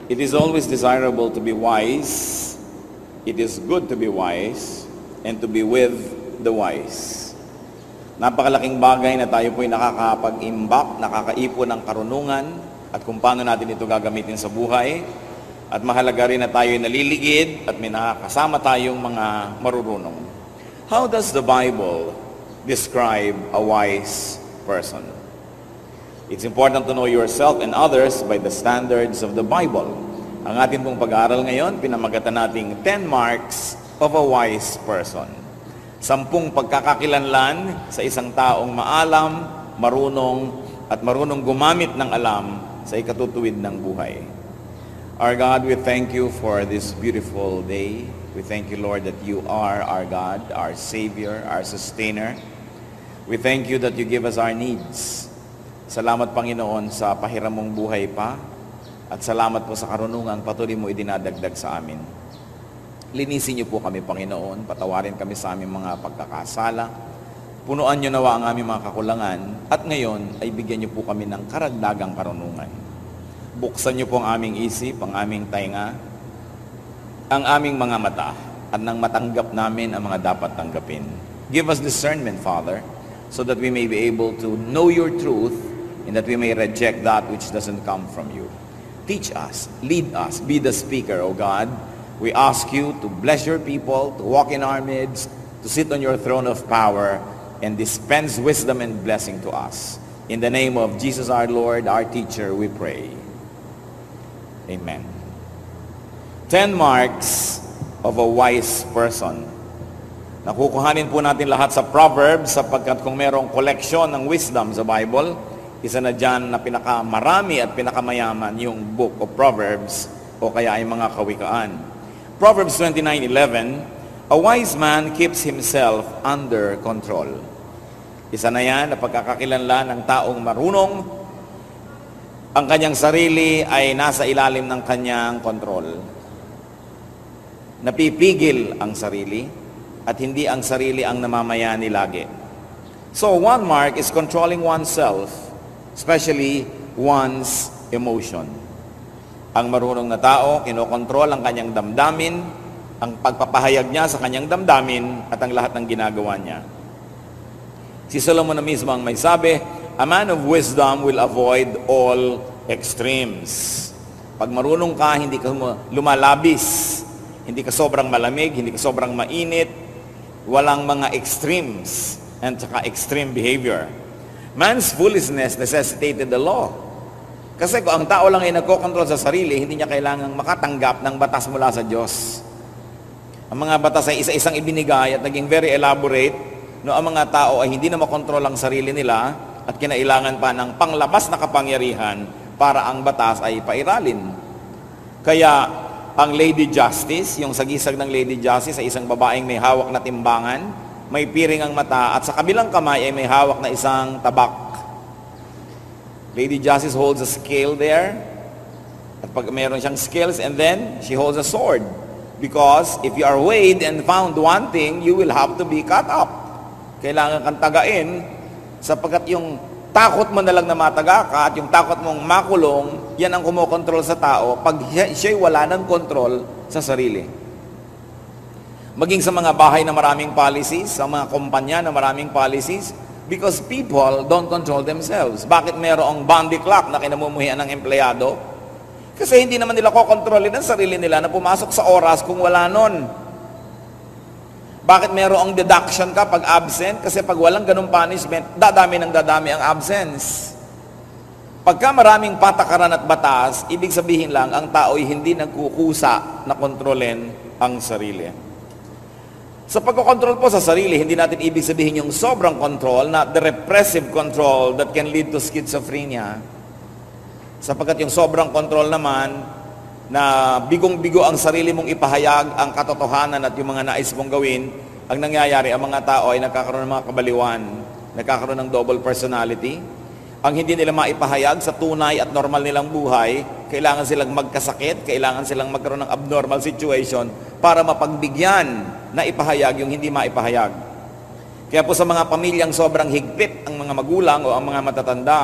It is always desirable to be wise. It is good to be wise and to be with the wise. Napakalaking bagay na tayo po'y nakakapag-imbak, nakakaipon ng karunungan at kung paano natin ito gagamitin sa buhay. At mahalaga rin na tayo'y naliligid at may nakakasama tayong mga marurunong. How does the Bible describe a wise person? It's important to know yourself and others by the standards of the Bible. Ang ating pong pag-aaral ngayon, pinamagatan nating 10 marks of a wise person. 10 pagkakakilanlan sa isang taong maalam, marunong, at marunong gumamit ng alam sa ikatutuwid ng buhay. Our God, we thank you for this beautiful day. We thank you, Lord, that you are our God, our Savior, our Sustainer. We thank you that you give us our needs. Salamat, Panginoon, sa pahiram mong buhay pa. At salamat po sa karunungang patuloy mo idinadagdag sa amin. Linisin niyo po kami, Panginoon. Patawarin kami sa aming mga pagkakasala. Punuan niyo nawa ang aming mga kakulangan. At ngayon ay bigyan niyo po kami ng karagdagang karunungan. Buksan niyo po ang aming isip, ang aming tainga, ang aming mga mata, at nang matanggap namin ang mga dapat tanggapin. Give us discernment, Father, so that we may be able to know your truth and that we may reject that which doesn't come from you. Teach us, lead us, be the speaker, O God. We ask you to bless your people, to walk in our midst, to sit on your throne of power, and dispense wisdom and blessing to us. In the name of Jesus our Lord, our teacher, we pray. Amen. 10 marks of a wise person. Nakukuhanin po natin lahat sa Proverbs sapagkat kung merong collection ng wisdom sa Bible, isa na dyan na pinakamarami at pinakamayaman yung book of Proverbs o kaya ay mga kawikaan. Proverbs 29:11, a wise man keeps himself under control. Isa na yan na pagkakakilanlan ng taong marunong, ang kanyang sarili ay nasa ilalim ng kanyang kontrol. Napipigil ang sarili at hindi ang sarili ang namamayani lagi. So one mark is controlling oneself, especially one's emotion. Ang marunong na tao, kinokontrol ang kanyang damdamin, ang pagpapahayag niya sa kanyang damdamin at ang lahat ng ginagawa niya. Si Solomon na mismo ang may sabi, a man of wisdom will avoid all extremes. Pag marunong ka, hindi ka lumalabis, hindi ka sobrang malamig, hindi ka sobrang mainit, walang mga extremes and saka extreme behavior. Man's foolishness necessitated the law. Kasi kung ang tao lang ay nagkokontrol sa sarili, hindi niya kailangang makatanggap ng batas mula sa Diyos. Ang mga batas ay isa-isang ibinigay at naging very elaborate, no, ang mga tao ay hindi na makontrol ang sarili nila at kinailangan pa ng panglabas na kapangyarihan para ang batas ay pairalin. Kaya ang Lady Justice, yung sagisag ng Lady Justice ay isang babaeng may hawak na timbangan, may piring ang mata at sa kabilang kamay ay may hawak na isang tabak. Lady Justice holds a scale there at pag mayroon siyang scales and then she holds a sword because if you are weighed and found wanting, you will have to be cut up. Kailangan kang tagain sapagkat yung takot mo na lang na mataga ka at yung takot mong makulong, yan ang kumokontrol sa tao pag siya'y wala ng kontrol sa sarili. Maging sa mga bahay na maraming policies, sa mga kumpanya na maraming policies, because people don't control themselves. Bakit mayroong boundary clock na kinamumuhian ng empleyado? Kasi hindi naman nila kokontrolin ang sarili nila na pumasok sa oras kung wala nun. Bakit mayroong deduction ka pag absent? Kasi pag walang ganung punishment, dadami ang absence. Pagka maraming patakaran at batas, ibig sabihin lang, ang tao'y hindi nagkukusa na kontrolin ang sarili. Sa pagkokontrol po sa sarili, hindi natin ibig sabihin yung sobrang control, not the repressive control that can lead to schizophrenia. Sapagkat yung sobrang control naman, na bigong-bigo ang sarili mong ipahayag ang katotohanan at yung mga nais mong gawin, ang nangyayari, ang mga tao ay nagkakaroon ng mga kabaliwan, nagkakaroon ng double personality. Ang hindi nila maipahayag sa tunay at normal nilang buhay, kailangan silang magkasakit, kailangan silang magkaroon ng abnormal situation para mapagbigyan na ipahayag yung hindi maipahayag. Kaya po sa mga pamilyang sobrang higpit ang mga magulang o ang mga matatanda,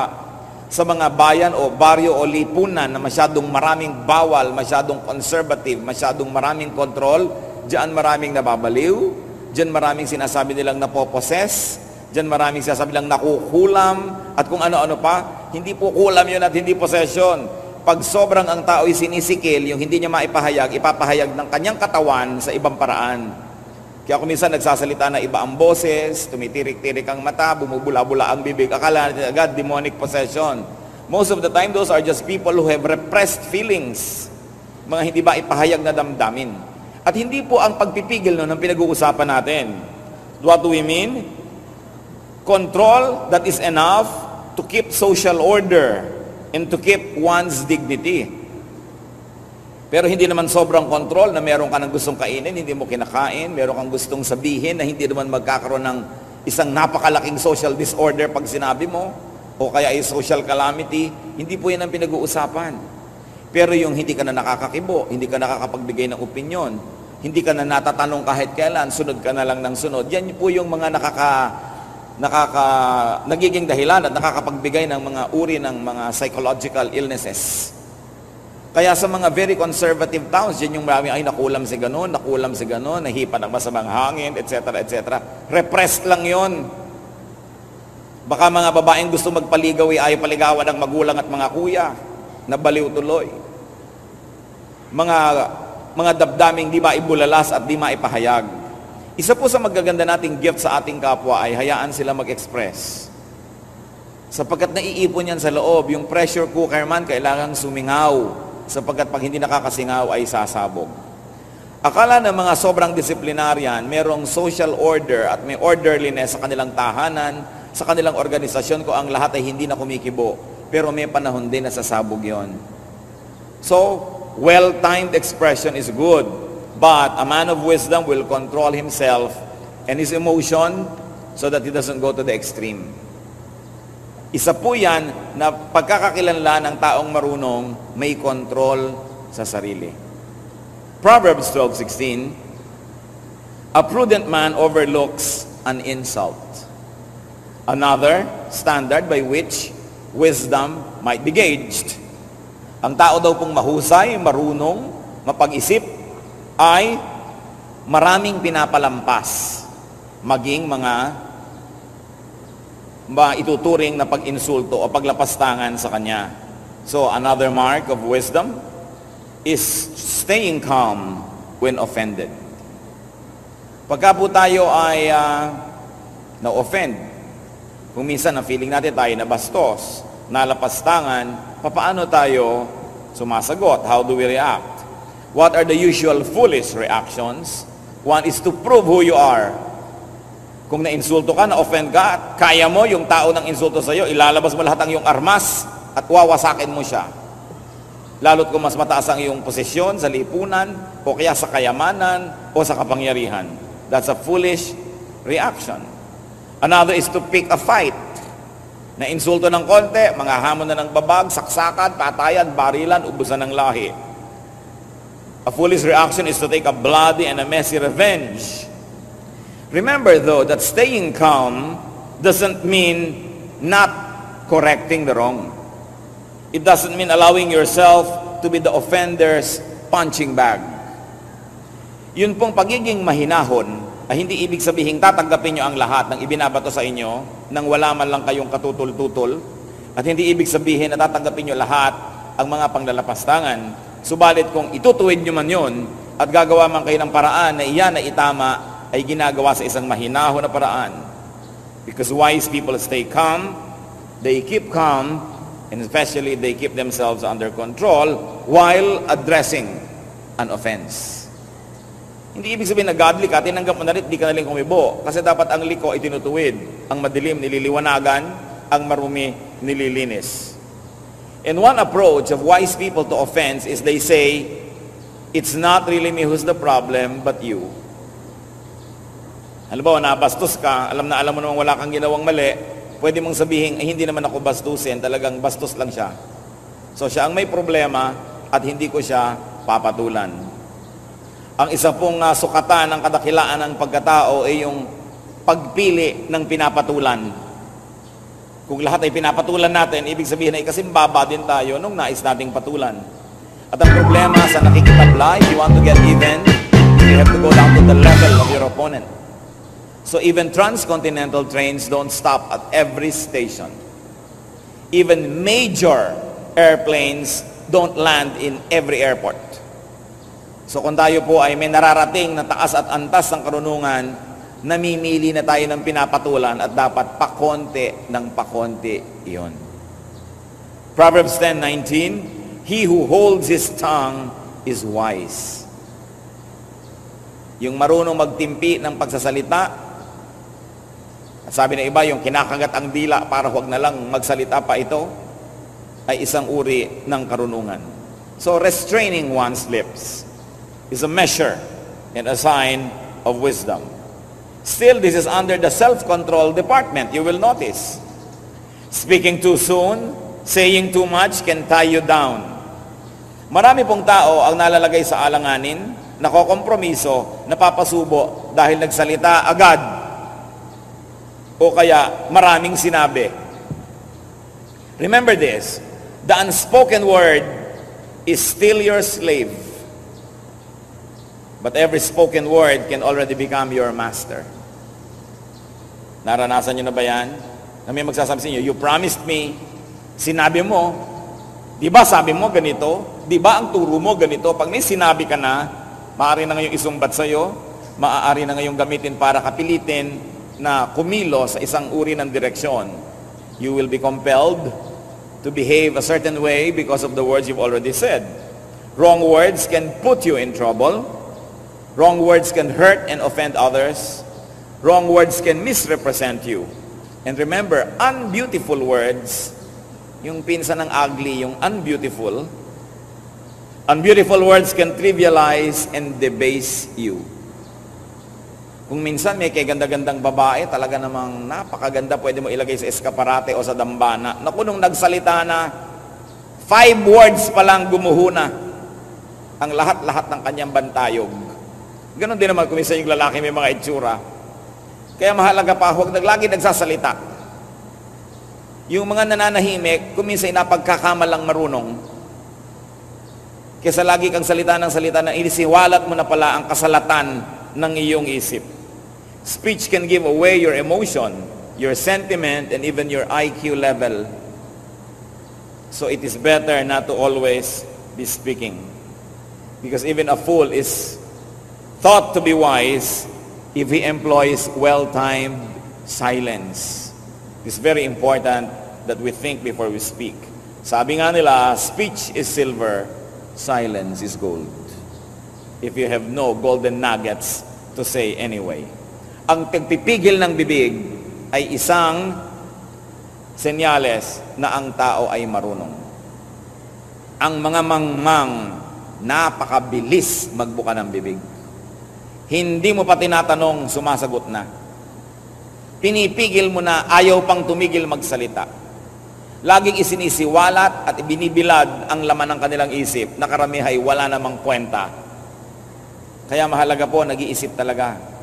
Sa mga bayan o baryo o lipunan na masyadong maraming bawal, masyadong conservative, masyadong maraming control, diyan maraming nababaliw, diyan maraming sinasabi nilang napoposes, diyan maraming sinasabi nilang nakukulam, at kung ano-ano pa. Hindi po kulam yun at hindi possession. Pag sobrang ang tao'y sinisikil, yung hindi niya maipahayag, ipapahayag ng kanyang katawan sa ibang paraan. Kaya kung minsan nagsasalita na iba ang boses, tumitirik-tirik ang mata, bumubula-bula ang bibig, akala natin agad demonic possession. Most of the time, those are just people who have repressed feelings. Mga hindi ba ipahayag na damdamin. At hindi po ang pagpipigil nun ang pinag-uusapan natin. What do we mean? Control that is enough to keep social order and to keep one's dignity. Pero hindi naman sobrang control na meron ka ng gustong kainin, hindi mo kinakain, meron kang gustong sabihin na hindi naman magkakaroon ng isang napakalaking social disorder pag sinabi mo, o kaya ay social calamity. Hindi po yan ang pinag-uusapan. Pero yung hindi ka na nakakakibo, hindi ka nakakapagbigay ng opinyon, hindi ka na natatanong kahit kailan, sunod ka na lang ng sunod, yan po yung mga nagiging dahilan at nakakapagbigay ng mga uri ng mga psychological illnesses. Kaya sa mga very conservative towns, yan yung marami, ay nakulam si ganon, nahipa ng masamang hangin, etc., etc. Repressed lang yon. Baka mga babaeng gusto magpaligaw, ay paligawan ng magulang at mga kuya, nabaliw tuloy. Mga dabdaming di ba ibulalas at di maipahayag. Isa po sa magaganda nating gift sa ating kapwa ay hayaan sila mag-express. Sapagkat naiipon yan sa loob, yung pressure cooker man kailangang sumingaw. Sapagkat pag hindi nakakasingaw ay sasabog. Akala ng mga sobrang disiplinaryan, merong social order at may orderliness sa kanilang tahanan, sa kanilang organisasyon ko ang lahat ay hindi na kumikibo. Pero may panahon din na sasabog yon. So, well-timed expression is good, but a man of wisdom will control himself and his emotion so that he doesn't go to the extreme. Isa po yan na pagkakakilanlan ng taong marunong may control sa sarili. Proverbs 12:16, a prudent man overlooks an insult. Another standard by which wisdom might be gauged. Ang tao daw pong mahusay, marunong, mapag-isip, ay maraming pinapalampas, maging mga ituturing na pag-insulto o paglapastangan sa kanya. So, another mark of wisdom is staying calm when offended. Pagka po tayo ay na-offend, kung minsan ang feeling natin tayo nabastos, nalapastangan, papaano tayo sumasagot? How do we react? What are the usual foolish reactions? One is to prove who you are. Kung na-insulto ka, na-offend ka, kaya mo yung tao ng insulto sa'yo, ilalabas mo lahat ang iyong armas at wawasakin mo siya. Lalo't kung mas mataas ang iyong posisyon sa lipunan, o kaya sa kayamanan, o sa kapangyarihan. That's a foolish reaction. Another is to pick a fight. Na-insulto ng konti, mga hamon na ng babag, saksakan, patayan, barilan, ubusan ng lahi. A foolish reaction is to take a bloody and a messy revenge. Remember though that staying calm doesn't mean not correcting the wrong. It doesn't mean allowing yourself to be the offender's punching bag. Yun pong pagiging mahinahon ay hindi ibig sabihin tatanggapin nyo ang lahat ng ibinabato sa inyo nang wala man lang kayong katutul-tutol, at hindi ibig sabihin na tatanggapin nyo lahat ang mga panglalapastangan. Subalit kung itutuwid nyo man yun at gagawa man kayo ng paraan na iyan na itama, ay ginagawa sa isang mahinahon na paraan. Because wise people stay calm, they keep calm, and especially they keep themselves under control while addressing an offense. Hindi ibig sabihin na godly ka, tinanggap mo na rin, di ka na rin kumibo. Kasi dapat ang liko ay tinutuwid, ang madilim nililiwanagan, ang marumi nililinis. And one approach of wise people to offense is they say, it's not really me who's the problem, but you. Halimbawa, nabastos ka, alam mo naman wala kang ginawang mali, pwede mong sabihin, hindi naman ako bastusin, talagang bastos lang siya. So siya ang may problema at hindi ko siya papatulan. Ang isa pong sukatan ng kadakilaan ng pagkatao ay yung pagpili ng pinapatulan. Kung lahat ay pinapatulan natin, ibig sabihin ay kasimbaba din tayo nung nais nating patulan. At ang problema sa nakikitablay, you want to get even, you have to go down to the level of your opponent. So even transcontinental trains don't stop at every station. Even major airplanes don't land in every airport. So kung tayo po ay may nararating na taas at antas ng karunungan, namimili na tayo ng pinapatulan at dapat pakonti ng pakonti iyon. Proverbs 10:19, he who holds his tongue is wise. Yung marunong magtimpi ng pagsasalita, at sabi ng iba, yung kinakagat ang dila para huwag na lang magsalita pa ito, ay isang uri ng karunungan. So restraining one's lips is a measure and a sign of wisdom. Still, this is under the self-control department, you will notice. Speaking too soon, saying too much can tie you down. Marami pong tao ang nalalagay sa alanganin, nakokompromiso, napapasubo dahil nagsalita agad o kaya maraming sinabi. Remember this, the unspoken word is still your slave. But every spoken word can already become your master. Naranasan nyo na ba yan? Na may magsasabi sa inyo, you promised me, sinabi mo, di ba sabi mo ganito? Di ba ang turo mo ganito? Pag may sinabi ka na, maaari na ngayong isumbat sa'yo, maaari na ngayong gamitin para kapilitin na kumilo sa isang uri ng direksyon. You will be compelled to behave a certain way because of the words you've already said. Wrong words can put you in trouble. Wrong words can hurt and offend others. Wrong words can misrepresent you. And remember, unbeautiful words, yung pinsan ng ugly, yung unbeautiful, unbeautiful words can trivialize and debase you. Kung minsan may kaganda-gandang babae, talaga namang napakaganda, pwede mo ilagay sa eskaparate o sa dambana. Naku, nung nagsalita na, 5 words pa lang gumuhuna ang lahat-lahat ng kanyang bantayog. Ganon din naman kung minsan yung lalaki may mga itsura. Kaya mahalaga pa, huwag lagi nagsasalita. Yung mga nananahimik, kung minsan napagkakamalang marunong, kaysa lagi kang salita ng inisiwalat mo na pala ang kasalatan ng iyong isip. Speech can give away your emotion, your sentiment, and even your IQ level. So it is better not to always be speaking. Because even a fool is thought to be wise if he employs well-timed silence. It's very important that we think before we speak. Sabi nga nila, speech is silver, silence is gold. If you have no golden nuggets to say anyway. Ang pagpipigil ng bibig ay isang senyales na ang tao ay marunong. Ang mga mangmang napakabilis magbuka ng bibig. Hindi mo pa tinatanong, sumasagot na. Pinipigil mo na, ayaw pang tumigil magsalita. Laging isinisiwalat at ibinibilad ang laman ng kanilang isip na karamihay wala namang kwenta. Kaya mahalaga po, nag-iisip talaga.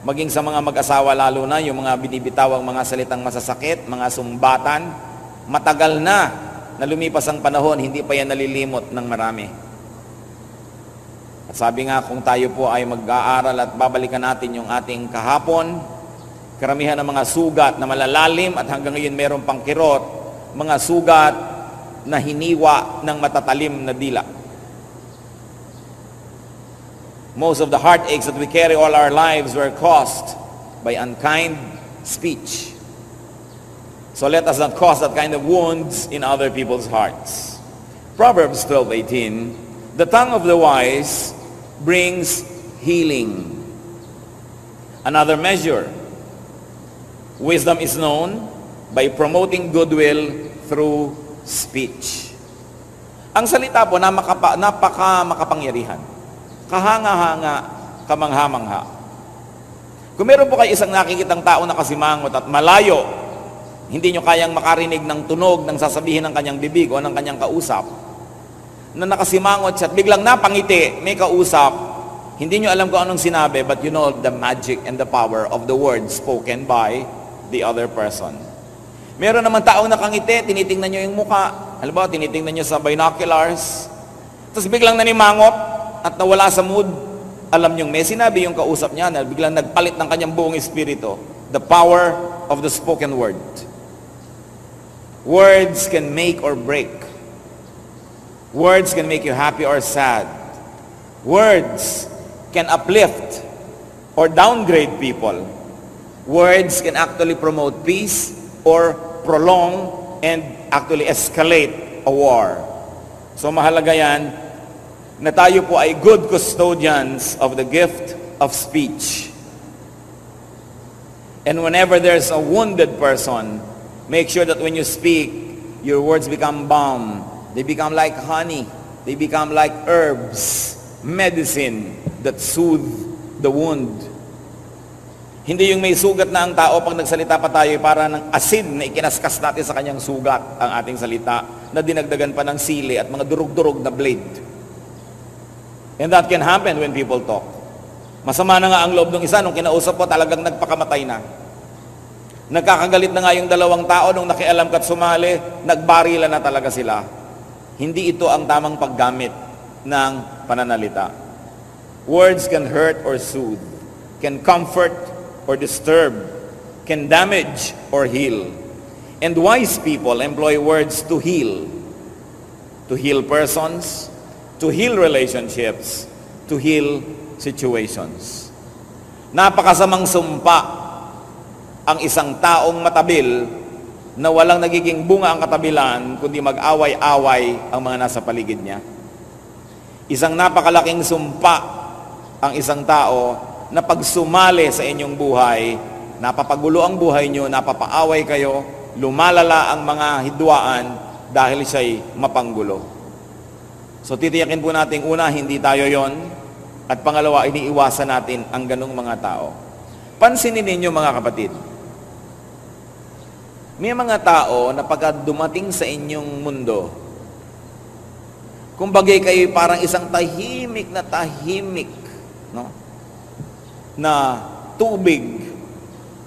Maging sa mga mag-asawa lalo na, yung mga binibitawang mga salitang masasakit, mga sumbatan, matagal na lumipas ang panahon, hindi pa yan nalilimot ng marami. At sabi nga, kung tayo po ay mag-aaral at babalikan natin yung ating kahapon, karamihan ng mga sugat na malalalim at hanggang ngayon meron pang kirot, mga sugat na hiniwa ng matatalim na dila. Most of the heartaches that we carry all our lives were caused by unkind speech. So let us not cause that kind of wounds in other people's hearts. Proverbs 12:18, the tongue of the wise brings healing. Another measure, wisdom is known by promoting goodwill through speech. Ang salita po napaka makapangyarihan. Kahanga-hanga, kamangha-mangha. Kung meron po kayo isang nakikitang tao na kasimangot at malayo, hindi nyo kayang makarinig ng tunog ng sasabihin ng kanyang bibig o ng kanyang kausap, na nakasimangot siya at biglang napangiti, may kausap, hindi nyo alam kung anong sinabi, but you know the magic and the power of the words spoken by the other person. Meron naman taong nakangiti, tinitingnan nyo yung muka. Halimbawa, tinitingnan nyo sa binoculars. Tapos biglang nanimangot at nawala sa mood. Alam nyo, may sinabi yung kausap niya na biglang nagpalit ng kanyang buong espiritu. The power of the spoken word. Words can make or break. Words can make you happy or sad. Words can uplift or downgrade people. Words can actually promote peace or prolong and actually escalate a war. So mahalaga yan na tayo po ay good custodians of the gift of speech. And whenever there's a wounded person, make sure that when you speak, your words become balm. They become like honey. They become like herbs, medicine that soothe the wound. Hindi yung may sugat na ang tao pag nagsalita pa tayo para ng asin na ikinaskas natin sa kanyang sugat ang ating salita na dinagdagan pa ng sili at mga durug-durug na blade. And that can happen when people talk. Masama na nga ang loob ng isa nung kinausap ko talagang nagpakamatay na. Nagkakagalit na nga yung dalawang tao nung nakialam ka't sumali, nagbarila na talaga sila. Hindi ito ang tamang paggamit ng pananalita. Words can hurt or soothe, can comfort or disturb, can damage or heal. And wise people employ words to heal persons, to heal relationships, to heal situations. Napakasamang sumpa ang isang taong matabil na walang nagiging bunga ang katabilan kundi mag-away-away ang mga nasa paligid niya. Isang napakalaking sumpa ang isang tao na pag sumali sa inyong buhay, napapagulo ang buhay nyo, napapaaway kayo, lumalala ang mga hidwaan dahil siya'y mapanggulo. So titiyakin po natin, una, hindi tayo yon, at pangalawa, iniiwasan natin ang ganong mga tao. Pansinin ninyo mga kapatid, may mga tao na pagka dumating sa inyong mundo, kumbagay kayo parang isang tahimik, no? Na tubig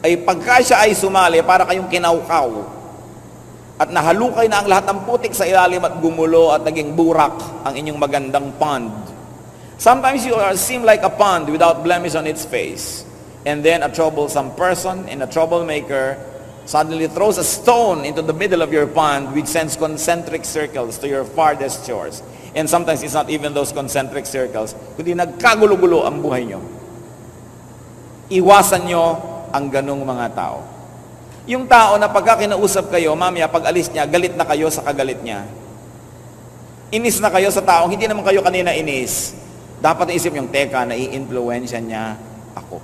ay pagka siya ay sumali para kayong kinaukaw at nahalukay na ang lahat ng putik sa ilalim at gumulo at naging burak ang inyong magandang pond. Sometimes you seem like a pond without blemish on its face, and then a troublesome person and a troublemaker suddenly throws a stone into the middle of your pond which sends concentric circles to your farthest shores. And sometimes it's not even those concentric circles, kundi nagkagulo-gulo ang buhay nyo. Iwasan nyo ang ganong mga tao. Yung tao na pagka kinausap kayo, mamaya pag alis niya, galit na kayo sa kagalit niya. Inis na kayo sa taong, hindi naman kayo kanina inis. Dapat naisip yung, teka, nai-influensya niya ako.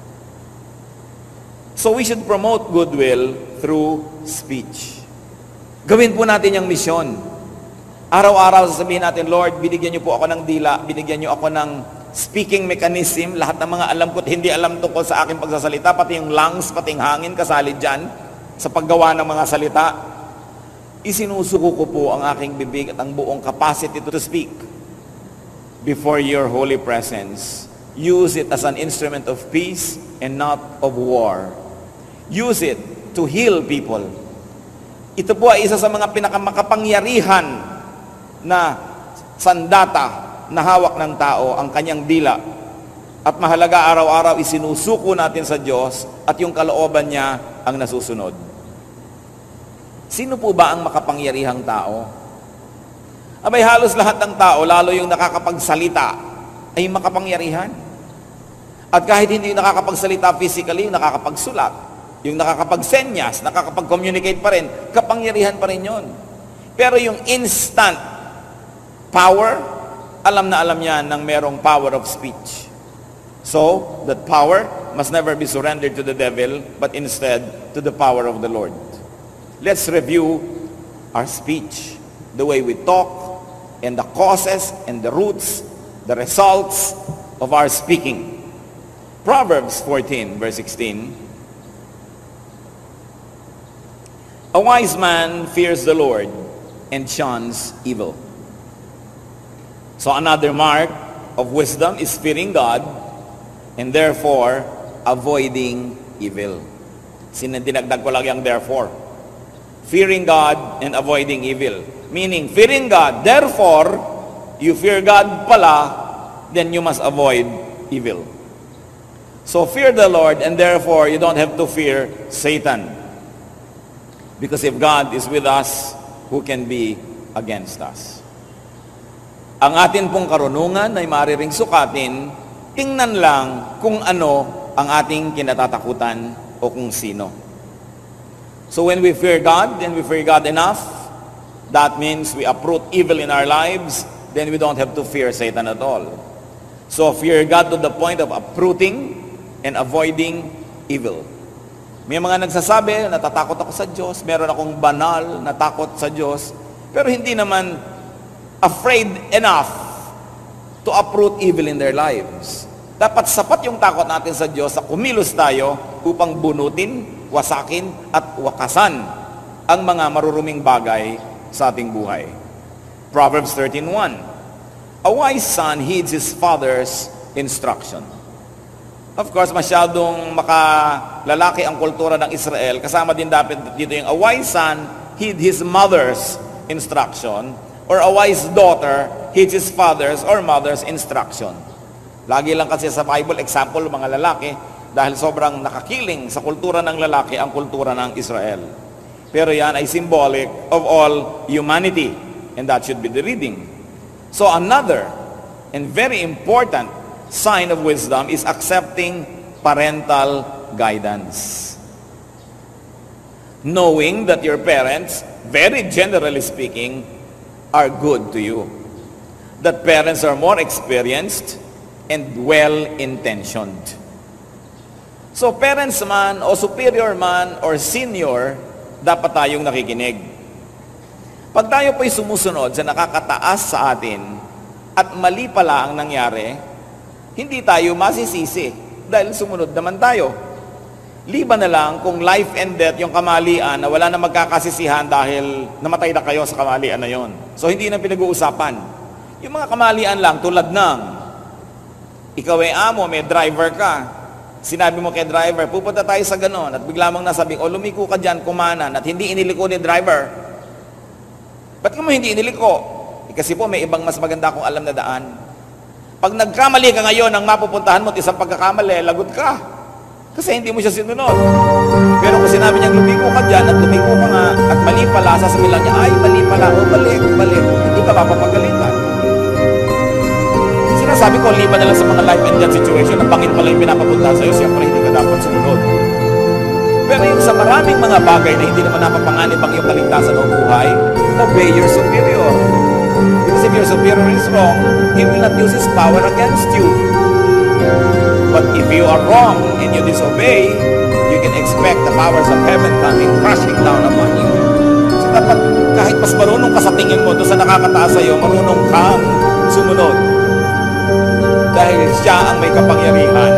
So we should promote goodwill through speech. Gawin po natin yung misyon. Araw-araw sasabihin natin, Lord, binigyan niyo po ako ng dila, binigyan niyo ako ng speaking mechanism, lahat ng mga alam ko at hindi alam tungkol sa aking pagsasalita, pati yung lungs, pati yung hangin, kasali dyan, sa paggawa ng mga salita. Isinusuko ko po ang aking bibig at ang buong capacity to speak before your holy presence. Use it as an instrument of peace and not of war. Use it to heal people. Ito po ay isa sa mga pinakamakapangyarihan na sandata na hawak ng tao, ang kanyang dila. At mahalaga araw-araw isinusuko natin sa Diyos at yung kalooban niya ang nasusunod. Sino po ba ang makapangyarihang tao? Abay, halos lahat ng tao, lalo yung nakakapagsalita, ay makapangyarihan. At kahit hindi yung nakakapagsalita physically, yung nakakapagsulat, yung nakakapagsenyas, nakakapag-communicate pa rin, kapangyarihan pa rin yun. Pero yung instant power, alam na alam niya ng merong power of speech. So, that power must never be surrendered to the devil, but instead to the power of the Lord. Let's review our speech, the way we talk, and the causes and the roots, the results of our speaking. Proverbs 14, verse 16. A wise man fears the Lord and shuns evil. So another mark of wisdom is fearing God and therefore avoiding evil. Dinagdag ko lang yung therefore. Fearing God and avoiding evil. Meaning, fearing God, therefore, you fear God pala, then you must avoid evil. So fear the Lord, and therefore, you don't have to fear Satan. Because if God is with us, who can be against us? Ang atin pong karunungan ay maaari ring sukatin, tingnan lang kung ano ang ating kinatatakutan o kung sino. So when we fear God, and we fear God enough, that means we uproot evil in our lives, then we don't have to fear Satan at all. So fear God to the point of uprooting and avoiding evil. May mga nagsasabi, natatakot ako sa Diyos, meron akong banal na takot sa Diyos, pero hindi naman afraid enough to uproot evil in their lives. Dapat sapat yung takot natin sa Diyos sa kumilos tayo upang bunutin, wasakin at wakasan ang mga maruruming bagay sa ating buhay. Proverbs 13:1. A wise son heeds his father's instruction. Of course, masyadong makalalaki ang kultura ng Israel. Kasama din dapat dito yung a wise son heed his mother's instruction, or a wise daughter heeds his father's or mother's instruction. Lagi lang kasi sa Bible, example, mga lalaki, dahil sobrang nakakiling sa kultura ng lalaki ang kultura ng Israel. Pero yan ay symbolic of all humanity, and that should be the reading. So another and very important sign of wisdom is accepting parental guidance. Knowing that your parents, very generally speaking, are good to you. That parents are more experienced and well-intentioned. So parents man o superior man or senior, dapat tayong nakikinig. Pag tayo po'y sumusunod sa nakakataas sa atin at mali pala ang nangyari, hindi tayo masisisi dahil sumunod naman tayo. Liban na lang kung life and death yung kamalian na wala na magkakasisihan dahil namatay na kayo sa kamalian na yon. So hindi na pinag-uusapan. Yung mga kamalian lang tulad ng ikaw ay amo, may driver ka. Sinabi mo kay driver, pupunta tayo sa ganon, at bigla mong nasabing, o lumiko ka dyan, kumanan, at hindi iniliko ni driver. Ba't ka mo hindi iniliko? Kasi po may ibang mas maganda akong alam na daan. Pag nagkamali ka ngayon, ang mapupuntahan mo at isang pagkakamali, lagot ka. Kasi hindi mo siya sinunod. Pero kung sinabi niya, lumiko ka dyan, at lumiko ka nga, at mali pala, sasabihin lang niya, ay, mali pala, o balik, hindi ka mapapagalitan. Sabi ko, liban na lang sa mga life and death situation, ang pangit pala yung pinapapunta sa'yo, siyempre hindi ka dapat sumunod. Pero yung sa maraming mga bagay na hindi naman napapanganib ang iyong kaligtasan o buhay, obey your superior. Because if your superior is wrong, he will not use his power against you. But if you are wrong and you disobey, you can expect the powers of heaven coming crashing down upon you. So dapat kahit mas marunong ka sa tingin mo doon sa nakakataas sa'yo, marunong kang sumunod. Dahil siya ang may kapangyarihan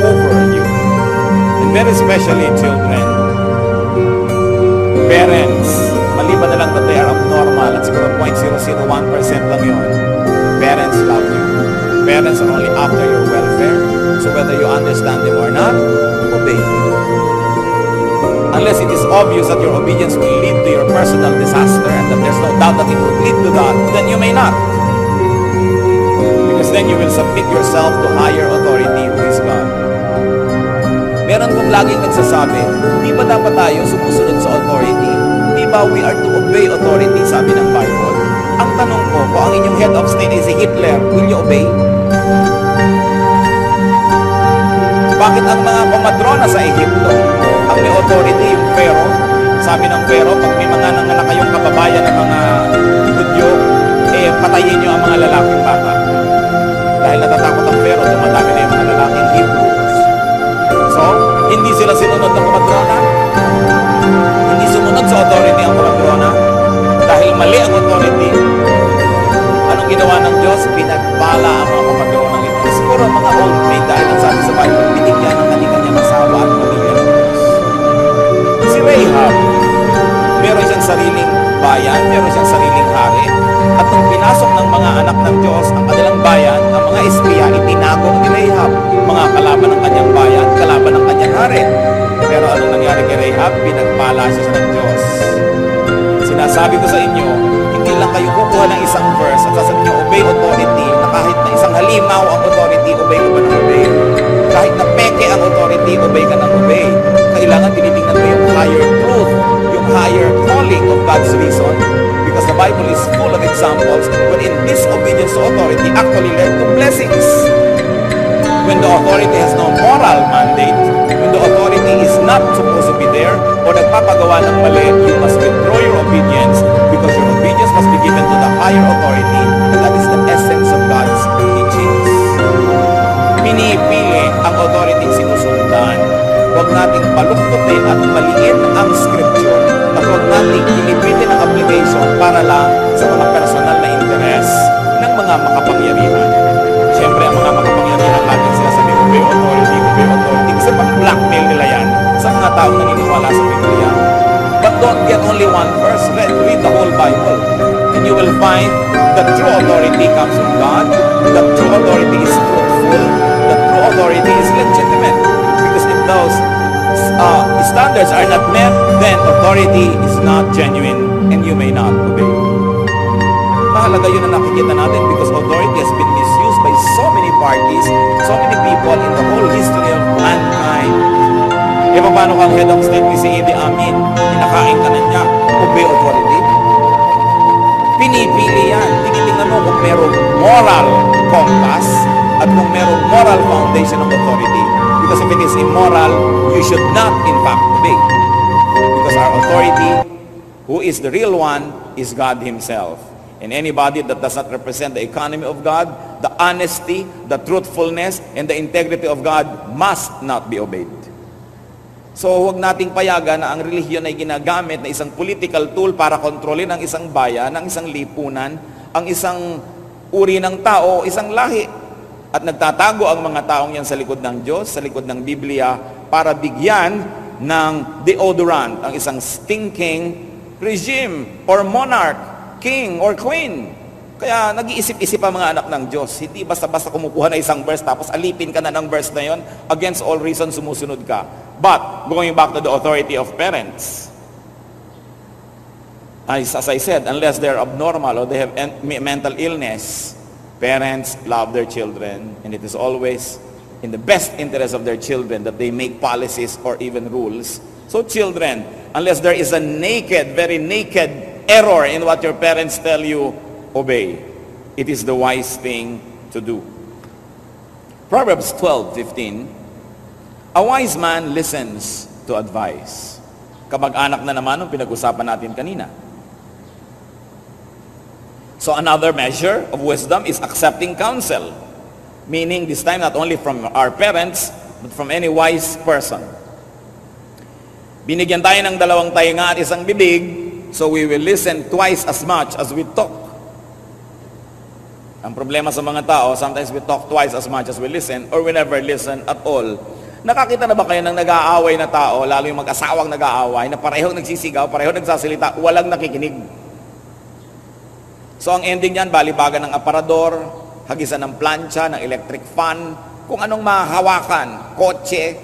over you. And very especially children. Parents, maliban na lang that they are abnormal at siguro 0.001% lang yun. Parents love you. Parents are only after your welfare. So whether you understand them or not, obey. Unless it is obvious that your obedience will lead to your personal disaster and that there's no doubt that it would lead to that, then you may not. Because then you will submit yourself to higher authority who is God. Meron kong laging nagsasabi, di ba dapat tayo sumusunod sa authority? Di ba we are to obey authority, sabi ng Bible? Ang tanong ko, kung ang inyong head of state ay si Hitler, will you obey? Bakit ang mga komadrona sa Egypto, ang may authority, yung Pharaoh, sabi ng Pharaoh, pag may mga nanganak kayong kababayan ng mga Hudyo, patayin nyo ang mga lalaking bata. Dahil natatakot ang Pharaoh, dumadami na yung mga lalaking Hebrews. So, hindi sila sinunod ng komadrona. Hindi sumunod sa authority ang komadrona. Dahil mali ang authority. Anong ginawa ng Diyos? Pinagpala ang mga komadrona ng ito. Siguro mga old maid, dahil ang sabi sa Bible, binigyan ng kanyang asawa at pamilya ng Diyos. Si Rahab, meron siyang sariling bayan, meron siyang sariling hari. At nung pinasok ng mga anak ng Diyos ang kanilang bayan, ang mga espiya, itinago ni Rahab, mga kalaban ng kanyang bayan, kalaban ng kanyang hari. Pero anong nangyari kay Rahab? Pinagpala siya ng Diyos. sabi ko sa inyo, hindi lang kayo kukuha ng isang verse at sasabihin nyo, obey authority, na kahit na isang halimaw ang authority, obey ka ba ng obey? Kahit na peke ang authority, obey ka ng obey. Kailangan tinitingnan mo yung higher truth, yung higher calling of God's reason. Because the Bible is full of examples when in disobedience to authority actually led to blessings. When the authority has no moral mandate, when the authority is not supposed to be there, o nagpapagawa ng mali, you must withdraw your obedience because your obedience must be given to the higher authority, and that is the essence of God's teachings. Pinipili ang authority sinusundan. Huwag nating paluktutin at maliin ang scripture at huwag nating inipitin ang application para lang sa mga personal na interes ng mga makapangyarihan. Siyempre, ang mga makapangyarihan natin sila sabi, obey authority, kasi pang-blackmail nila yan sa mga taong naniniwala sa Biblia. But don't get only one verse. Read the whole Bible. And you will find that true authority comes from God, that true authority is truthful, that true authority is legitimate. Because if those standards are not met, then authority is not genuine and you may not obey. Mahalaga yun na nakikita natin because authority has been misused by so many parties, so many people in the whole history of mankind. E paano kang head of state ni si Idi Amin? Pinakain ka na niya, obey authority? Pinipili yan. Tinitingnan mo kung merong moral compass at kung merong moral foundation of authority. Because if it is immoral, you should not in fact obey. Because our authority, who is the real one, is God Himself. And anybody that does not represent the economy of God, the honesty, the truthfulness, and the integrity of God must not be obeyed. So huwag nating payagan na ang relihiyon ay ginagamit na isang political tool para kontrolin ang isang bayan, ang isang lipunan, ang isang uri ng tao, isang lahi. At nagtatago ang mga taong yan sa likod ng Diyos, sa likod ng Biblia, para bigyan ng deodorant ang isang stinking regime or monarch, king or queen. Kaya nag-iisip-isip ang mga anak ng Diyos. Hindi basta-basta kumukuha na isang verse tapos alipin ka na ng verse na yon, against all reason sumusunod ka. But, going back to the authority of parents, as I said, unless they're abnormal or they have mental illness, parents love their children, and it is always in the best interest of their children that they make policies or even rules. So children, unless there is a naked, very naked error in what your parents tell you, obey. It is the wise thing to do. Proverbs 12:15, a wise man listens to advice. Kamag-anak na naman ang pinag-usapan natin kanina. So another measure of wisdom is accepting counsel. Meaning this time not only from our parents, but from any wise person. Binigyan tayo ng dalawang tainga at isang bibig, so we will listen twice as much as we talk. Ang problema sa mga tao, sometimes we talk twice as much as we listen, or we never listen at all. Nakakita na ba kayo ng nag-aaway na tao, lalo yung mag-asawang nag-aaway, na parehong nagsisigaw, parehong nagsasalita, walang nakikinig? So ang ending yan, balibagan ng aparador, hagisan ng plancha, ng electric fan, kung anong mahawakan, kotse,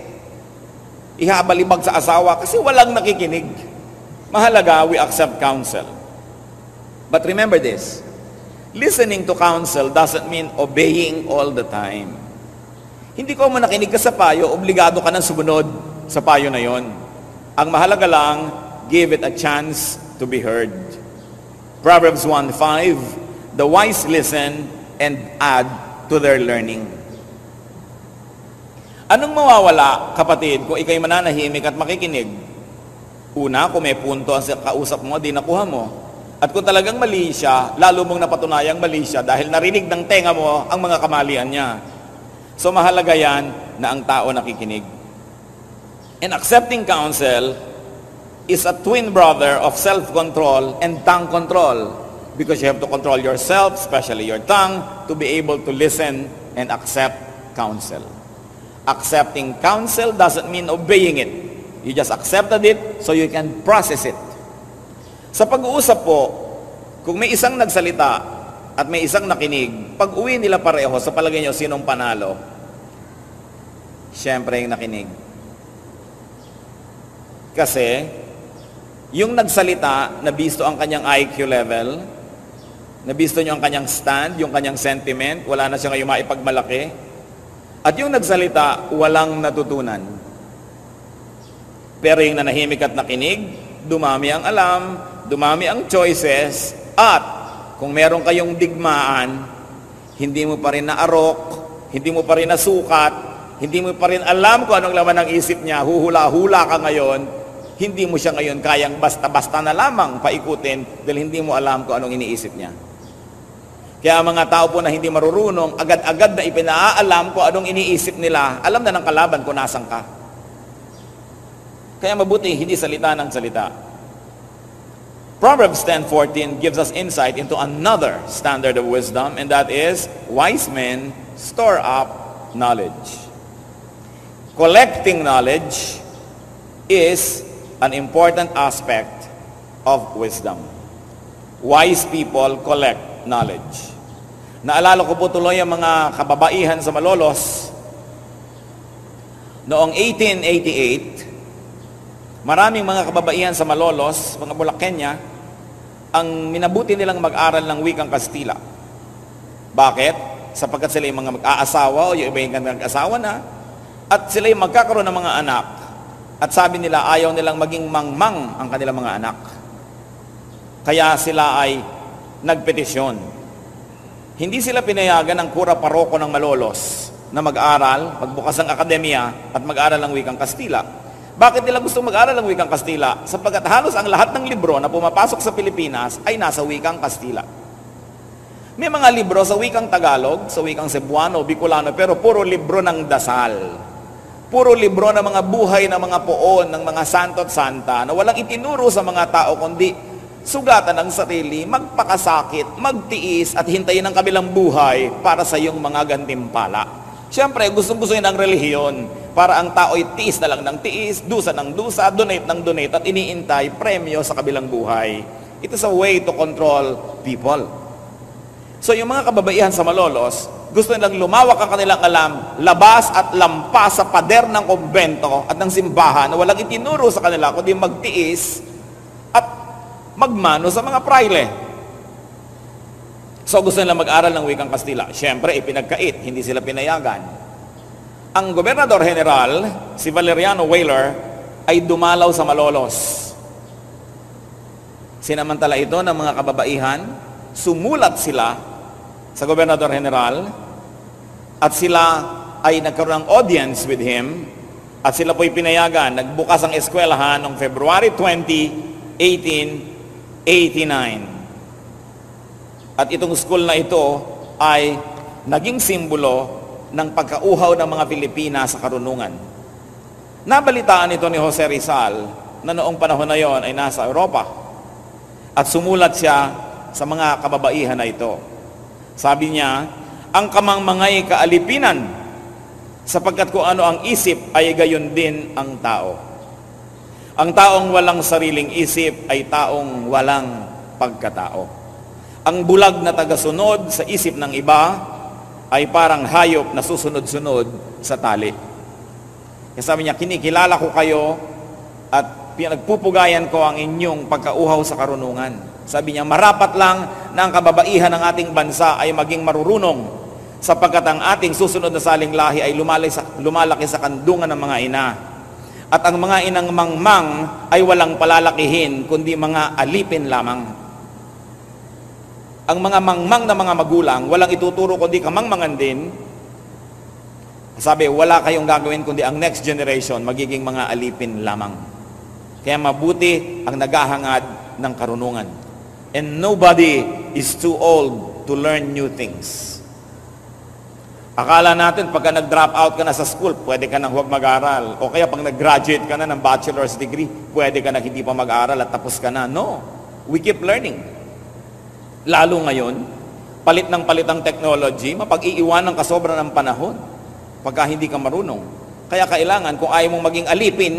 ihabalibag sa asawa, kasi walang nakikinig. Mahalaga, we accept counsel. But remember this, listening to counsel doesn't mean obeying all the time. Hindi ko man nakinig ka sa payo, obligado ka nang sumunod sa payo na yon. Ang mahalaga lang, give it a chance to be heard. Proverbs 1:5, the wise listen and add to their learning. Anong mawawala, kapatid, kung ikay mananahimik at makikinig? Una, kung may punto ang kausap mo, di nakuha mo. At kung talagang mali siya, lalo mong napatunayang mali siya dahil narinig ng tenga mo ang mga kamalian niya. So mahalaga yan na ang tao nakikinig. And accepting counsel is a twin brother of self-control and tongue control. Because you have to control yourself, especially your tongue, to be able to listen and accept counsel. Accepting counsel doesn't mean obeying it. You just accepted it so you can process it. Sa pag-uusap po, kung may isang nagsalita at may isang nakinig, pag uwi nila pareho, sa palagay nyo, sinong panalo? Siyempre yung nakinig. Kasi, Yung nagsalita, nabisto ang kanyang IQ level, nabisto nyo ang kanyang stand, yung kanyang sentiment, wala na siya ngayon maipagmalaki. At yung nagsalita, walang natutunan. Pero yung nanahimik at nakinig, dumami ang alam, dumami ang choices, at kung meron kayong digmaan, hindi mo pa rin naarok, hindi mo pa rin nasukat, hindi mo pa rin alam kung anong laman ng isip niya, huhula-hula ka ngayon, hindi mo siya ngayon kayang basta-basta na lamang paikutin dahil hindi mo alam kung anong iniisip niya. Kaya mga tao po na hindi marurunong, agad-agad na ipinaalam kung anong iniisip nila, alam na ng kalaban kung nasan ka. Kaya mabuti, hindi salita ng salita. Proverbs 10:14 gives us insight into another standard of wisdom, and that is, wise men store up knowledge. Collecting knowledge is an important aspect of wisdom. Wise people collect knowledge. Naalala ko po tuloy ang mga kababaihan sa Malolos. Noong 1888, maraming mga kababaihan sa Malolos, mga Bulacqueña, ang minabuti nilang mag-aral ng wikang Kastila. Bakit? Sapagkat sila yung mga mag-aasawa o yung iba yung nag-asawa na, at sila yung magkakaroon ng mga anak. At sabi nila, ayaw nilang maging mangmang ang kanilang mga anak. Kaya sila ay nagpetisyon. Hindi sila pinayagan ng kura paroko ng Malolos na mag-aral, magbukas ng akademya at mag-aral ng wikang Kastila. Bakit nila gusto mag-aral ng wikang Kastila? Sapagkat halos ang lahat ng libro na pumapasok sa Pilipinas ay nasa wikang Kastila. May mga libro sa wikang Tagalog, sa wikang Cebuano, Bicolano, pero puro libro ng dasal. Puro libro ng mga buhay ng mga poon, ng mga santo at santa, na walang itinuro sa mga tao, kundi sugatan ng sarili, magpakasakit, magtiis, at hintayin ang kabilang buhay para sa iyong mga gantimpala. Siyempre, gustong-gusto yun ang relihiyon, para ang tao ay tiis na lang ng tiis, dusa ng dusa, donate ng donate, at iniintay premyo sa kabilang buhay. It is a way to control people. So yung mga kababaihan sa Malolos, gusto nilang lumawak ang kanilang alam, labas at lampas sa pader ng kumbento at ng simbahan na walang itinuro sa kanila, kundi magtiis at magmano sa mga praile. So gusto nila mag-aral ng wikang Kastila. Siyempre, ipinagkait, hindi sila pinayagan. Ang Gobernador General, si Valeriano Weyler, ay dumalaw sa Malolos. Sinamantala ito ng mga kababaihan, sumulat sila sa Gobernador General, at sila ay nagkaroon ng audience with him, at sila po'y pinayagan. Nagbukas ang eskwelahan noong February 20, 1889. At itong school na ito ay naging simbolo ng pagkauhaw ng mga Pilipina sa karunungan. Nabalitaan ito ni Jose Rizal na noong panahon na yon ay nasa Europa. At sumulat siya sa mga kababaihan na ito. Sabi niya, ang kamangmangay kaalipinan, sapagkat kung ano ang isip ay gayon din ang tao. Ang taong walang sariling isip ay taong walang pagkatao. Ang bulag na tagasunod sa isip ng iba ay parang hayop na susunod-sunod sa tali. Kaya sabi niya, kinikilala ko kayo at pinagpupugayan ko ang inyong pagkauhaw sa karunungan. Sabi niya, marapat lang na ang kababaihan ng ating bansa ay maging marurunong, sapagkat ang ating susunod na saling lahi ay lumalaki sa kandungan ng mga ina. At ang mga inang mangmang ay walang palalakihin, kundi mga alipin lamang. Ang mga mangmang na mga magulang, walang ituturo kundi kamangmangan din. Sabi, wala kayong gagawin kundi ang next generation, magiging mga alipin lamang. Kaya mabuti ang naghahangad ng karunungan. And nobody is too old to learn new things. Akala natin, pagka nag-drop out ka na sa school, pwede ka nang huwag mag-aral. O kaya pag nag-graduate ka na ng bachelor's degree, pwede ka na hindi pa mag-aral at tapos ka na. No, we keep learning. Lalo ngayon, palit ng palit ang technology, mapag-iiwan ng kasobra ng panahon pagka hindi ka marunong. Kaya kailangan, kung ayaw mong maging alipin,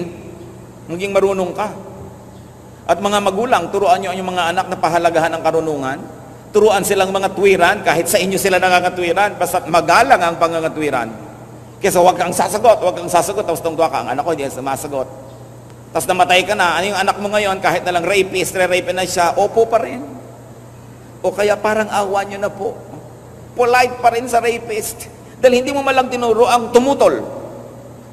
maging marunong ka. At mga magulang, turuan nyo ang mga anak na pahalagahan ng karunungan. Turuan silang mga tuwiran, kahit sa inyo sila nangangatwiran, basta magalang ang pangangatwiran. Kesa huwag kang sasagot, tapos tungtuwa ka, ang anak ko hindi sumasagot. Tapos namatay ka na, ano yung anak mo ngayon, kahit na lang rapist, re-rape na siya, opo pa rin. O kaya parang awa nyo na po. Polite pa rin sa rapist. Dahil hindi mo malang tinuro ang tumutol.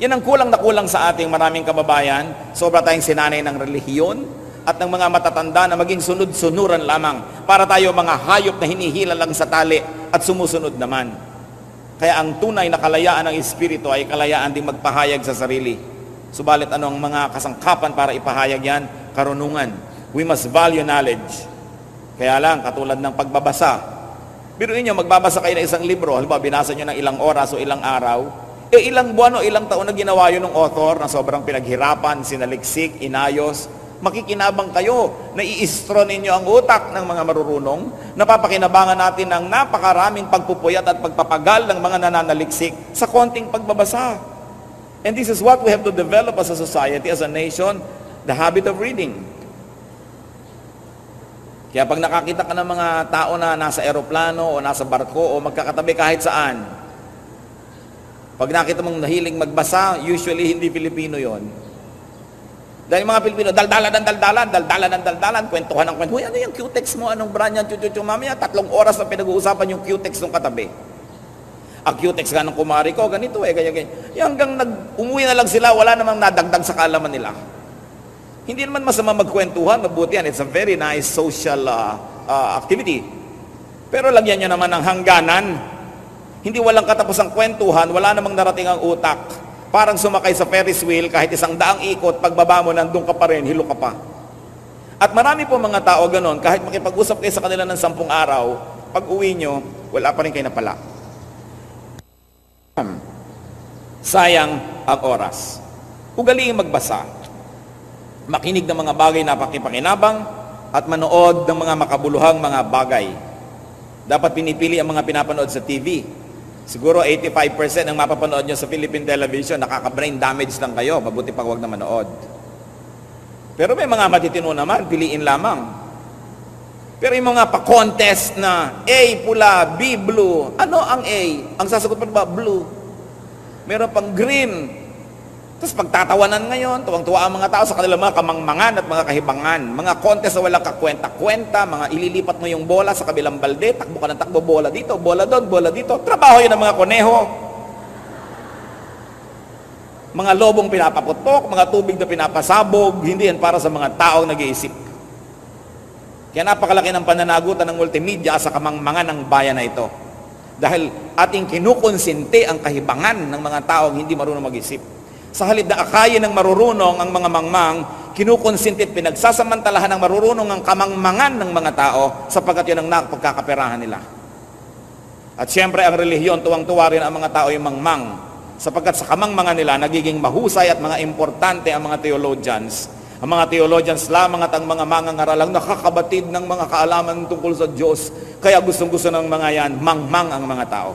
Yan ang kulang na kulang sa ating maraming kababayan. Sobra tayong sinanay ng relihiyon at ng mga matatanda na maging sunod-sunuran lamang. Para tayo mga hayop na hinihila lang sa tali at sumusunod naman. Kaya ang tunay na kalayaan ng Espiritu ay kalayaan ding magpahayag sa sarili. Subalit ano ang mga kasangkapan para ipahayag yan? Karunungan. We must value knowledge. Kaya lang, katulad ng pagbabasa. Biruin nyo, magbabasa kayo ng isang libro. Halimbawa, binasa nyo ng ilang oras o ilang araw. Ilang buwan o ilang taon na ginawa yun ng author na sobrang pinaghirapan, sinaliksik, inayos. Makikinabang kayo na i-istro ninyo ang utak ng mga marurunong. Napapakinabangan natin ng napakaraming pagpupuyat at pagpapagal ng mga nananaliksik sa konting pagbabasa. And this is what we have to develop as a society, as a nation, the habit of reading. Kaya pag nakakita ka ng mga tao na nasa eroplano o nasa barko o magkakatabi kahit saan, pag nakita mong nahiling magbasa, usually hindi Pilipino yon. Dahil mga Pilipino, daldalan, kwentuhan ng kwentuhan. Ano yung Q-text mo? Anong brand yan? Mamaya, 3 oras na pinag-uusapan yung Q-text ng katabi. Q-text nga ng kumari ko, ganito kaya. Hanggang umuwi na lang sila, wala namang nadagdag sa kaalaman nila. Hindi naman masama magkwentuhan, mabuti yan. It's a very nice social activity. Pero lagyan nyo naman ng hangganan. Hindi walang katapusang kwentuhan, wala namang narating ang utak. Parang sumakay sa Ferris wheel, kahit 100 ikot, pagbaba mo, nandun ka pa rin, hilo ka pa. At marami po mga tao ganon, kahit makipag-usap kayo sa kanila ng 10 araw, pag uwi nyo, wala pa rin kayo napala. Sayang ang oras. Ugaliing magbasa. Makinig ng mga bagay na pakipakinabang at manood ng mga makabuluhang mga bagay. Dapat pinipili ang mga pinapanood sa TV. Siguro 85% ng mapapanood nyo sa Philippine television, nakaka-brain damage lang kayo. Mabuti pag huwag na manood. Pero may mga matitino naman, piliin lamang. Pero yung mga pa-contest na A, pula, B, blue. Ano ang A? Ang sasagot pa ba? Blue. Meron pang green. Tapos pagtatawanan ngayon, tuwang-tuwa ang mga tao sa kanilang mga kamangmangan at mga kahibangan. Mga contest na walang kakwenta-kwenta, mga ililipat mo yung bola sa kabilang balde, takbo ka ng takbo, bola dito, bola doon, bola dito. Trabaho yun ng mga koneho. Mga lobong pinapaputok, mga tubig na pinapasabog, hindi yan para sa mga taong nag-iisip. Kaya napakalaki ng pananagutan ng multimedia sa kamangmangan ng bayan na ito. Dahil ating kinukonsinte ang kahibangan ng mga taong hindi marunong mag-isip. Sa halip na akayin ng marurunong ang mga mangmang, kinukonsinte at pinagsasamantalahan ng marurunong ang kamangmangan ng mga tao sapagkat yun ang napagkakaperahan nila. At siyempre ang relihiyon, tuwang-tuwa rin ang mga tao yung mangmang sapagkat sa kamangmangan nila nagiging mahusay at mga importante ang mga theologians. Ang mga theologians lamang at ang mga mangangaralang nakakabatid ng mga kaalaman tungkol sa Diyos. Kaya gustong-gusto ng mga yan, mangmang ang mga tao.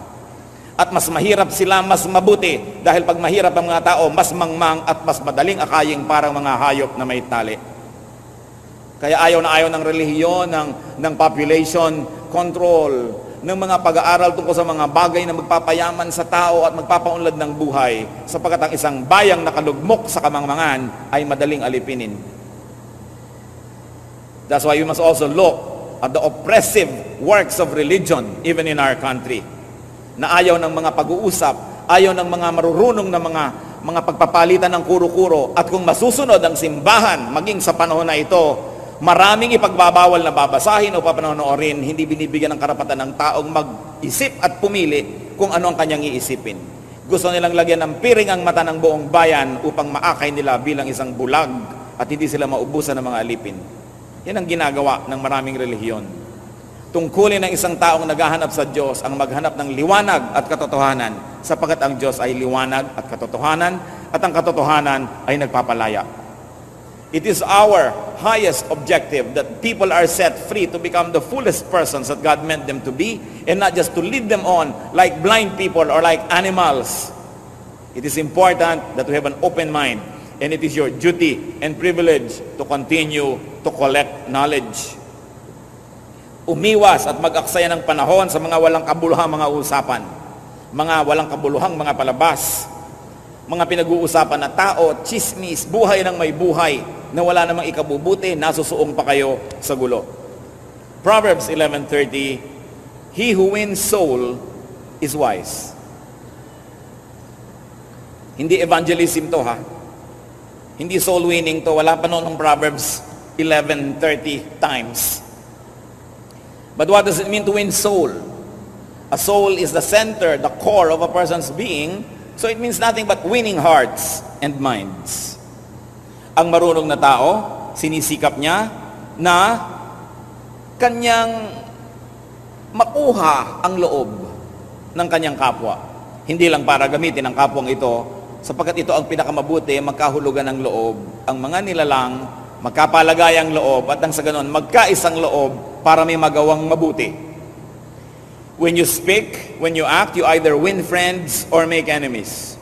At mas mahirap sila, mas mabuti. Dahil pag mahirap ang mga tao, mas mangmang at mas madaling akaying parang mga hayop na may tali. Kaya ayaw na ayaw ng relihiyon, ng population control, ng mga pag-aaral tungkol sa mga bagay na magpapayaman sa tao at magpapaunlad ng buhay, sapagkat ang isang bayang nakalugmok sa kamangmangan ay madaling alipinin. That's why we must also look at the oppressive works of religion even in our country. Na ayaw ng mga pag-uusap, ayaw ng mga marurunong na mga pagpapalitan ng kuro-kuro, at kung masusunod ang simbahan maging sa panahon na ito, maraming ipagbabawal na babasahin o papanonoorin, hindi binibigyan ng karapatan ng taong mag-isip at pumili kung ano ang kanyang iisipin. Gusto nilang lagyan ng piring ang mata ng buong bayan upang maakay nila bilang isang bulag at hindi sila maubusan ng mga alipin. Yan ang ginagawa ng maraming relihiyon. Tungkulin ng isang taong naghahanap sa Diyos ang maghanap ng liwanag at katotohanan, sapagkat ang Diyos ay liwanag at katotohanan, at ang katotohanan ay nagpapalaya. It is our highest objective that people are set free to become the fullest persons that God meant them to be, and not just to lead them on like blind people or like animals. It is important that we have an open mind, and it is your duty and privilege to continue to collect knowledge. Umiwas at mag-aksaya ng panahon sa mga walang kabuluhang mga usapan, mga walang kabuluhang mga palabas. mga pinag-uusapan na tao, chismis, buhay ng may buhay, na wala namang ikabubuti, nasusuong pa kayo sa gulo. Proverbs 11:30, he who wins soul is wise. Hindi evangelism to, ha? Hindi soul winning to. Wala pa noon ng Proverbs 11:30 times. But what does it mean to win soul? A soul is the center, the core of a person's being, so it means nothing but winning hearts and minds. Ang marunong na tao, sinisikap niya na kanyang makuha ang loob ng kanyang kapwa. Hindi lang para gamitin ang kapwang ito, sapagkat ito ang pinakamabuti, magkahulugan ng loob. Ang mga nilalang, magkapalagayang loob, at nang sa ganon, magkaisang loob para may magawang mabuti. When you speak, when you act, you either win friends or make enemies.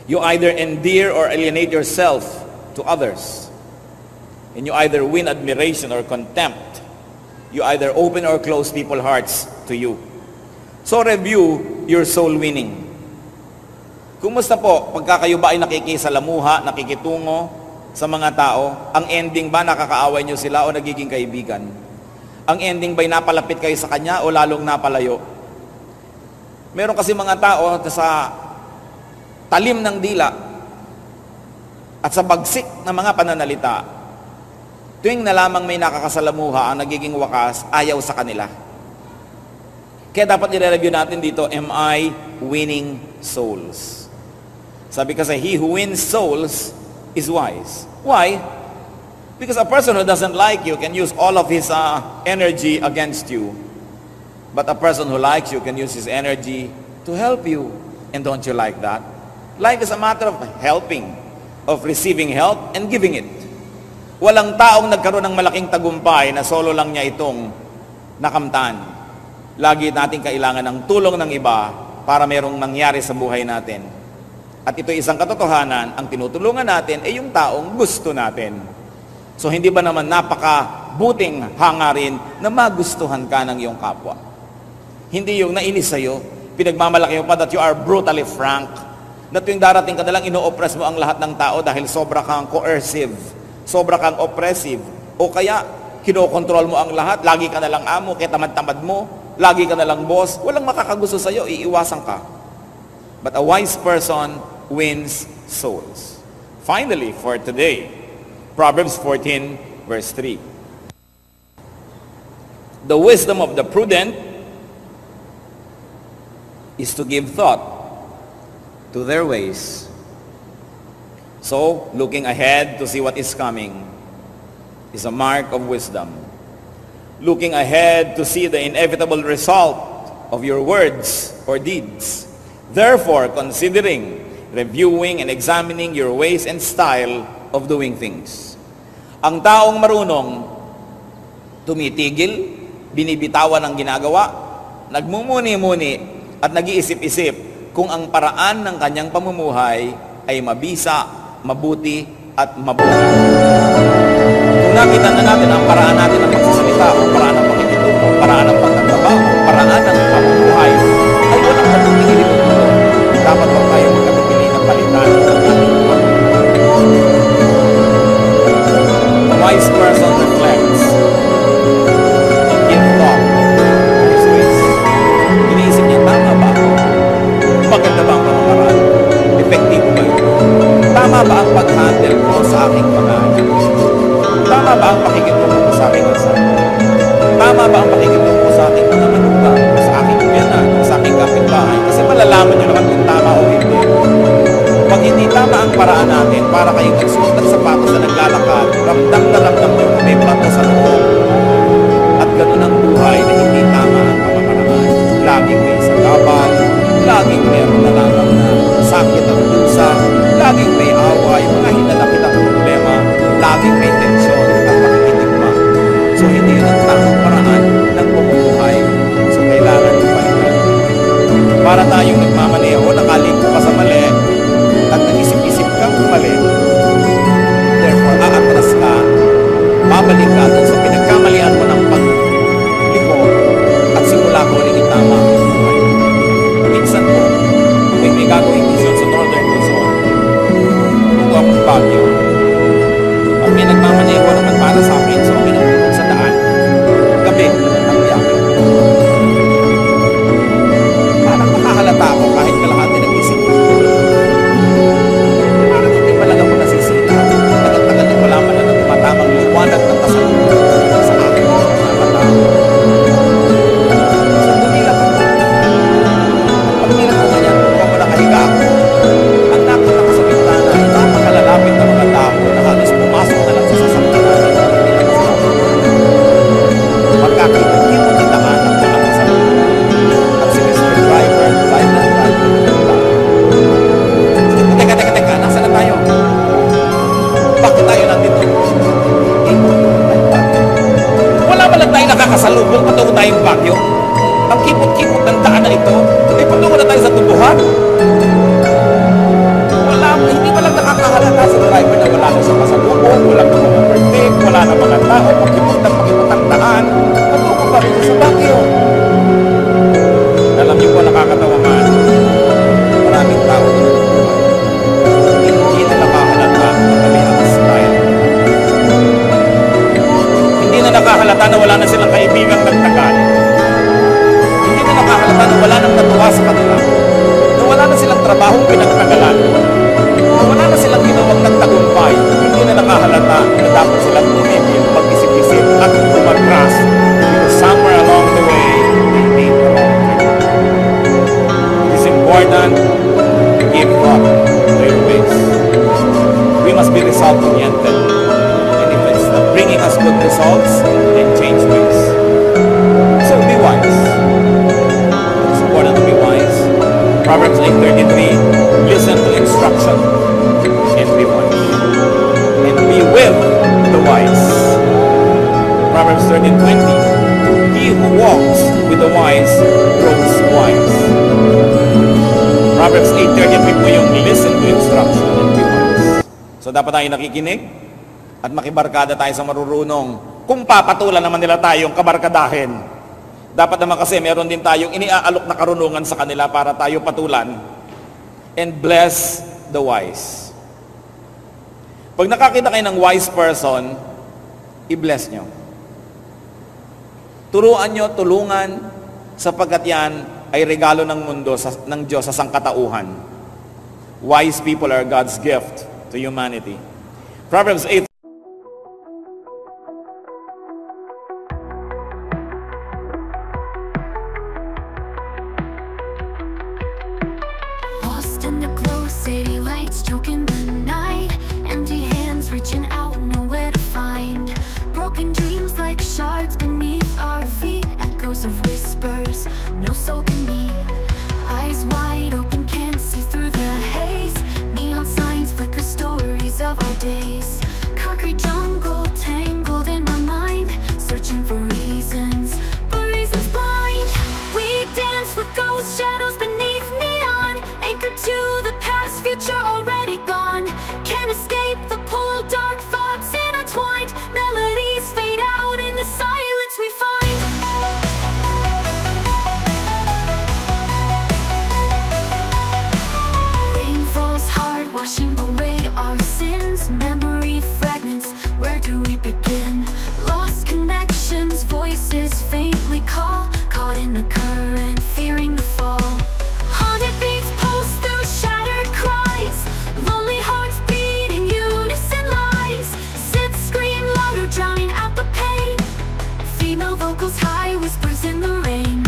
You either endear or alienate yourself to others. And you either win admiration or contempt. You either open or close people's hearts to you. So review your soul winning. Kumusta po pagka kayo ba ay nakikisalamuha, nakikitungo sa mga tao? Ang ending ba nakakaaway nyo sila o nagiging kaibigan? Ang ending ba'y napalapit kayo sa kanya o lalong napalayo? Meron kasi mga tao sa talim ng dila at sa bagsik ng mga pananalita, tuwing na lamang may nakakasalamuha, ang nagiging wakas, ayaw sa kanila. Kaya dapat i-review natin dito, am I winning souls? Sabi kasi, he who wins souls is wise. Why? Because a person who doesn't like you can use all of his energy against you. But a person who likes you can use his energy to help you. And don't you like that? Life is a matter of helping, of receiving help and giving it. Walang taong nagkaroon ng malaking tagumpay na solo lang niya itong nakamtan. Lagi natin kailangan ng tulong ng iba para merong nangyari sa buhay natin. At ito isang katotohanan, ang tinutulungan natin ay yung taong gusto natin. So hindi ba naman napakabuting hangarin na magustuhan ka ng iyong kapwa? Hindi yung nainis sa'yo, pinagmamalaki mo pa that you are brutally frank, na tuwing darating ka na lang, ino-oppress mo ang lahat ng tao dahil sobra kang coercive, sobra kang oppressive, o kaya kinokontrol mo ang lahat, lagi ka na lang amo, kaya tamad-tamad mo, lagi ka na lang boss, walang makakagusto sa'yo, iiwasan ka. But a wise person wins souls. Finally, for today, Proverbs 14, verse 3. The wisdom of the prudent is to give thought to their ways. So, looking ahead to see what is coming is a mark of wisdom. Looking ahead to see the inevitable result of your words or deeds. Therefore, considering, reviewing, and examining your ways and style of doing things. Ang taong marunong, tumitigil, binibitawan ang ginagawa, nagmumuni-muni, at nag-iisip-isip kung ang paraan ng kanyang pamumuhay ay mabisa, mabuti, at mabuti. Kung nakita na natin ang paraan natin ng pagsasalita, o paraan ng pakikitungo, paraan ng pagtatrabaho, paraan ng pamumuhay, ay walang pagtitigil ito. Dapat ba tayo magkatipili ng palitan ng ating wise person reflects and give thought to his ways. Iniisip niya, tama ba? Maganda ba ang pamamaraan? Epektibo ba ito? Tama ba ang pag-handle ko sa aking pag-handle? Tama ba ang pakikitungo ko sa aking asawa? Tama ba ang pakikitungo ko sa aking mga manugang, sa aking biyanan, sa aking kapitbahay? Kasi malalaman niyo naman kung tama o hindi. Pag hindi tama ang paraan natin, para kayong nagsuot ng sapatos na naglalakad, ramdam na ramdam mo yung may plato sa loob. At ganun ang buhay na hindi tama ang pamamaraan. Laging may sagabal, laging meron na lamang na sakit at dusa, laging may away, mga hinanakit ang problema, laging may tensyon at pakikitigma. So hindi yun ang tamang paraan ng pamumuhay. So kailangan palitan. Para tayong nagmamaneho, nakalimpo pa sa mali, at nag-isip-isip kang mali, therefore aatras ka, babalik ka dun sa pinagkamalian mo ng pagliko at simula ko ulit itama ang buhay. Minsan po, kung may gagawing mission sa Northern taong pinagtagalan. Wala na silang ginawang nagtagumpay, hindi na nakahalata na dapat silang tumigil, mag-isip-isip at tumatras because somewhere along the way, they made the wrong turn. It is important to give up to your ways. We must be result-oriented. And if it's not bringing us good results, then change ways. So be wise. It's important to be wise. Proverbs 8:33, listen to instruction and be wise. And be with the wise. Proverbs 13:20, he who walks with the wise grows wise. Proverbs 8:33 po yung listen to instruction and be wise. So dapat tayo nakikinig at makibarkada tayo sa marurunong. Kung papatulan naman nila tayong kabarkadahin, dapat naman kasi meron din tayong iniaalok na karunungan sa kanila para tayo patulan and bless the wise. Pag nakakita kayo ng wise person, i-bless nyo. Turuan nyo, tulungan, sapagkat yan ay regalo ng mundo, ng Diyos sa sangkatauhan. Wise people are God's gift to humanity. Proverbs 8. In the glow, city lights choking the night. Empty hands reaching out, nowhere to find. Broken dreams like shards beneath our feet. Echoes of whispers, no soul can meet. Eyes wide open, can't see through the haze. Neon signs flicker, stories of our days. Concrete jungle tangled in my mind, searching for reasons, but reasons blind. We dance with ghost shadows beneath neon, anchored to the past, future already gone. Can't escape the pull, dark thoughts intertwined. Melodies fade out in the silence we find. Rain falls hard, washing away our sins. Memory fragments, where do we begin? Lost connections, voices faintly call. Caught in the current, fearing the fall. Haunted beats pulse through shattered cries. Lonely hearts beat in unison lies. Sith scream louder, drowning out the pain. Female vocals high, whispers in the rain.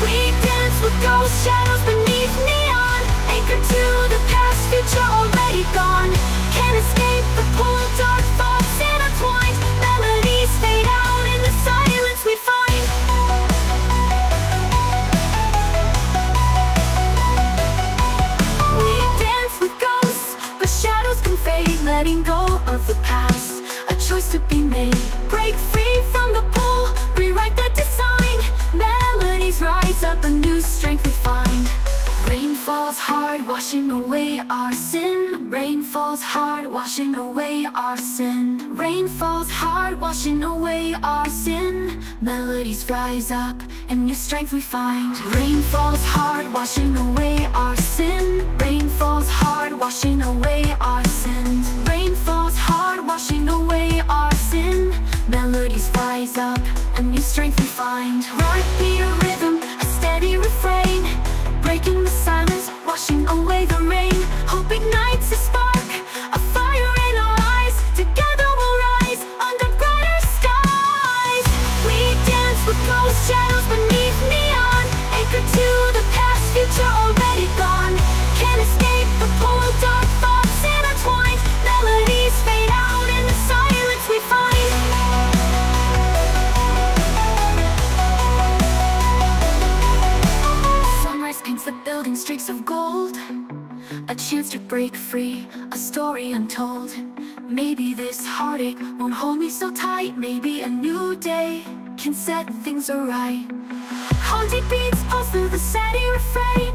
We dance with ghost shadows beneath neon, anchored to the past, future already gone. Can't escape the pull, dark thoughts intertwined. Melodies fade out in the silence we find. We dance with ghosts, but shadows can fade. Letting go of the past, a choice to be made. Break free from the pull, rewrite the design. Melodies rise up, a new strength we find. Rain falls hard, washing away our sin. Rain falls hard, washing away our sin. Rain falls hard, washing away our sin. Melodies rise up, and new strength we find. Rain falls hard, washing away our sin. Rain falls hard, washing away our sin. Rain falls hard, washing away our sin. Melodies rise up, a new strength we find. Right beat a rhythm, a steady refrain. Breaking the silence, washing away the rain. Hope ignites a spark, a fire in our eyes. Together we'll rise under brighter skies. We dance with ghost shadows beneath neon, anchored to the past, future already gone. Can't escape the pull, dark thoughts intertwined. Melodies fade out in the silence we find. Paints the building streaks of gold, a chance to break free, a story untold. Maybe this heartache won't hold me so tight. Maybe a new day can set things right. Haunted beats pulse through the steady refrain.